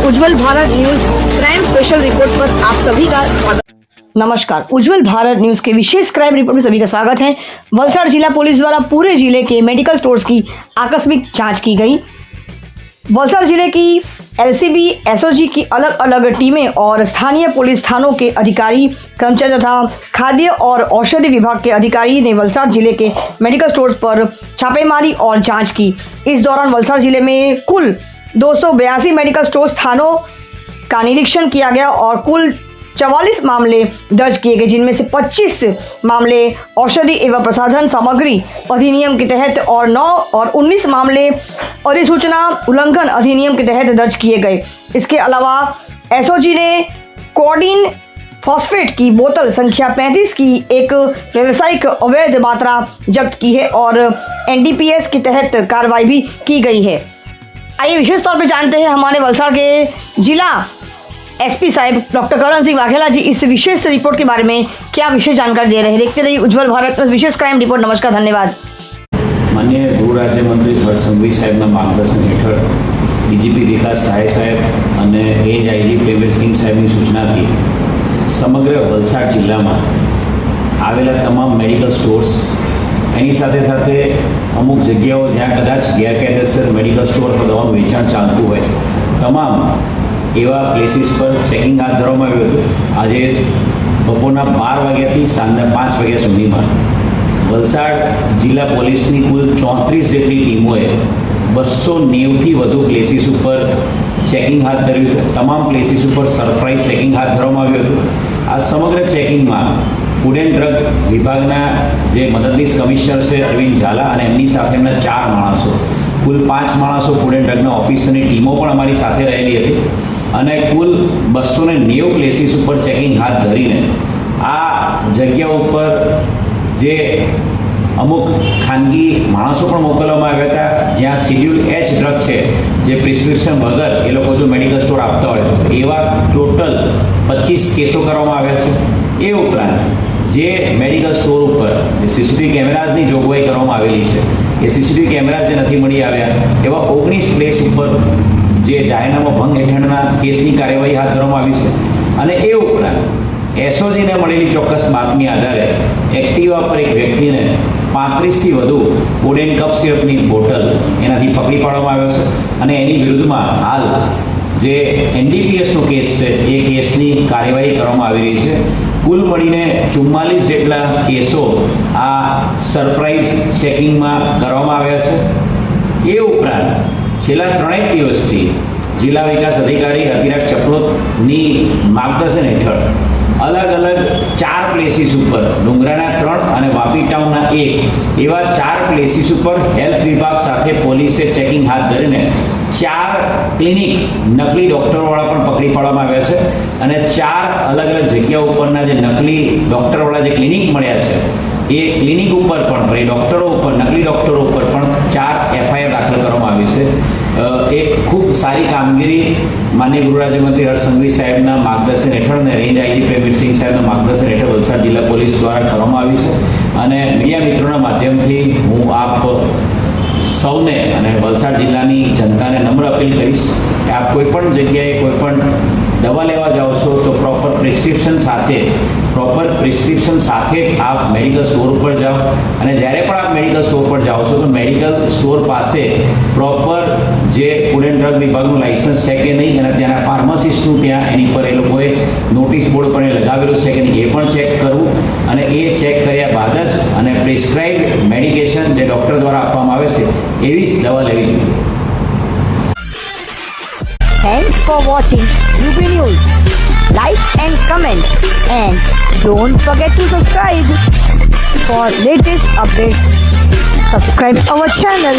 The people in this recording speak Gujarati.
उज्जवल Bharat news crime special report पर आप सभी का स्वागत। नमस्कार, उज्जवल भारत न्यूज के विशेष क्राइम रिपोर्ट में सभी का स्वागत है। वलसाड़ जिला पुलिस द्वारा पूरे जिले के मेडिकल स्टोर्स की आकस्मिक जांच की गई। वलसाड़ जिले की एलसीबी, एसओजी की अलग अलग टीमें और स्थानीय पुलिस थानों के अधिकारी, कर्मचारी तथा खाद्य और औषधि विभाग के अधिकारी ने वलसाड़ जिले के मेडिकल स्टोर्स पर छापेमारी और जांच की। इस दौरान वलसाड़ जिले में कुल 282 मेडिकल स्टोर्स थानों का निरीक्षण किया गया और कुल 44 मामले दर्ज किए गए, जिनमें से 25 मामले औषधि एवं प्रसाधन सामग्री अधिनियम के तहत और 9 और 19 मामले अधिसूचना उल्लंघन अधिनियम के तहत दर्ज किए गए। इसके अलावा एसओजी ने कोडिन फॉस्फेट की बोतल संख्या 35 की एक व्यावसायिक अवैध मात्रा जब्त की है और एनडीपीएस के तहत कार्रवाई भी की गई है। आइए विशेष तौर पर जानते हैं हमारे वलसाड़ के जिला एसपी साहब डॉक्टर करण सिंह वाघेला जी इस विशेष रिपोर्ट के बारे में क्या विशेष जानकारी दे रहे हैं। देखते रहिए उज्जवल भारत में विशेष क्राइम रिपोर्ट। नमस्कार, धन्यवाद। माननीय गृह राज्य मंत्री हर्ष संघवी साहेबના માર્ગદર્શન હેઠળ ડીજીપી વિકાસ સહાય સાહેબ અને એઆઈજી પ્રેમવીર સિંહ સાહેબની સૂચનાથી સમગ્ર વલસાડ જિલ્લામાં આવેલા તમામ મેડિકલ સ્ટોર્સ, એની સાથે સાથે અમુક જગ્યાઓ જ્યાં કદાચ ગેરકાયદેસર મેડિકલ સ્ટોર પર દવાનું વેચાણ ચાલતું હોય, તમામ એવા પ્લેસીસ પર ચેકિંગ હાથ ધરવામાં આવ્યું હતું। આજે બપોરના 12 વાગ્યાથી સાંજના 5 વાગ્યા સુધીમાં વલસાડ જિલ્લા પોલીસની કુલ 34 જેટલી ટીમોએ 290થી વધુ પ્લેસીસ ઉપર ચેકિંગ હાથ ધર્યું છે। તમામ પ્લેસીસ ઉપર સરપ્રાઇઝ ચેકિંગ હાથ ધરવામાં આવ્યું હતું। આ સમગ્ર ચેકિંગમાં ફૂડ એન્ડ ડ્રગ વિભાગના જે મદદનીશ કમિશનર છે અરવિંદ ઝાલા અને એમની સાથે એમના 4 માણસો, કુલ 5 માણસો ફૂડ એન્ડ ડ્રગના ઓફિસરની ટીમો પણ અમારી સાથે રહેલી હતી અને કુલ 290 પ્લેસીસ ઉપર ચેકિંગ હાથ ધરીને આ જગ્યા ઉપર જે અમુક ખાનગી માણસો પણ મોકલવામાં આવ્યા હતા, જ્યાં શિડ્યુલ એચ ડ્રગ છે જે પ્રિસ્ક્રિપ્શન વગર એ લોકો જો મેડિકલ સ્ટોર આપતા હોય તો એવા ટોટલ 25 કેસો કરવામાં આવ્યા છે। એ ઉપરાંત જે મેડિકલ સ્ટોર ઉપર જે સીસીટીવી કેમેરાઝની જોગવાઈ કરવામાં આવેલી છે એ સીસીટીવી કેમેરા જે નથી મળી આવ્યા એવા 19 પ્લેસ ઉપર જે જાહેરનામા ભંગ હેઠળના કેસની કાર્યવાહી હાથ ધરવામાં આવી છે। અને એ ઉપરાંત એસઓજીને મળેલી ચોક્કસ બાતમી આધારે એક્ટિવા પર એક વ્યક્તિને 35થી વધુ ફૂડ એન્ડ કફ સિરપની બોટલ એનાથી પકડી પાડવામાં આવ્યો છે અને એની વિરુદ્ધમાં હાલ જે એનડીપીએસનો કેસ છે એ કેસની કાર્યવાહી કરવામાં આવી રહી છે। કુલ મળીને 44 જેટલા કેસો આ સરપ્રાઇઝ ચેકિંગમાં કરવામાં આવ્યા છે। એ ઉપરાંત છેલ્લા 3 દિવસથી જિલ્લા વિકાસ અધિકારી અધિરાજ ચપલોતની માર્ગદર્શન હેઠળ अलग अलग 4 प्लेसीस पर डूंगराना 3 અને વાપી ટાઉનના 1 એવા 4 પ્લેસીસ ઉપર હેલ્થ વિભાગ સાથે પોલીસે ચેકિંગ હાથ ધરીને 4 ક્લિનિક નકલી ડોક્ટરવાળા પણ પકડી પાડવામાં આવ્યા છે અને 4 अलग अलग જગ્યા ઉપરના જે નકલી ડોક્ટરવાળા જે ક્લિનિક મળ્યા છે એ ક્લિનિક ઉપર પણ ડોક્ટરો ઉપર નકલી ડોક્ટરો ઉપર પણ 4 એફઆઈઆર દાખલ કરવામાં આવી છે। એક ખૂબ સારી કામગીરી માનનીય ગૃહ રાજ્યમંત્રી હર્ષ સંઘવી સાહેબના માર્ગદર્શન હેઠળ અને રેન્જ આઈજી પ્રેમવીર સિંહ સાહેબના માર્ગદર્શન હેઠળ વલસાડ જિલ્લા પોલીસ દ્વારા કરવામાં આવી છે। અને મીડિયા મિત્રોના માધ્યમથી હું આપ સૌને અને વલસાડ જિલ્લાની जनताને નમ્ર અપીલ કરીશ કે આપ કોઈપણ જગ્યાએ કોઈપણ દવા લેવા જાઓ છો તો પ્રોપર પ્રિસ્ક્રિપ્શન સાથે જ આપ મેડિકલ સ્ટોર પર જાઓ અને જ્યારે પણ આપ મેડિકલ સ્ટોર પર જાઓ છો તો મેડિકલ સ્ટોર પાસે પ્રોપર જે ફૂડ એન્ડ ડ્રગ વિભાગનું લાઇસન્સ છે કે નહીં અને ત્યાંના ફાર્માસિસ્ટનું ત્યાં એની પર એ લોકોએ નોટિસ બોર્ડ પર લગાવેલું છે કે નહીં એ પણ ચેક કરવું અને એ ચેક કર્યા બાદ જ અને પ્રિસ્ક્રાઇબ્ડ મેડિકેશન જે ડૉક્ટર દ્વારા આપવામાં આવે છે એવી જ દવા લેવી જોઈએ। Thanks for watching UB News. Like and comment and don't forget to subscribe for latest updates. Subscribe our channel.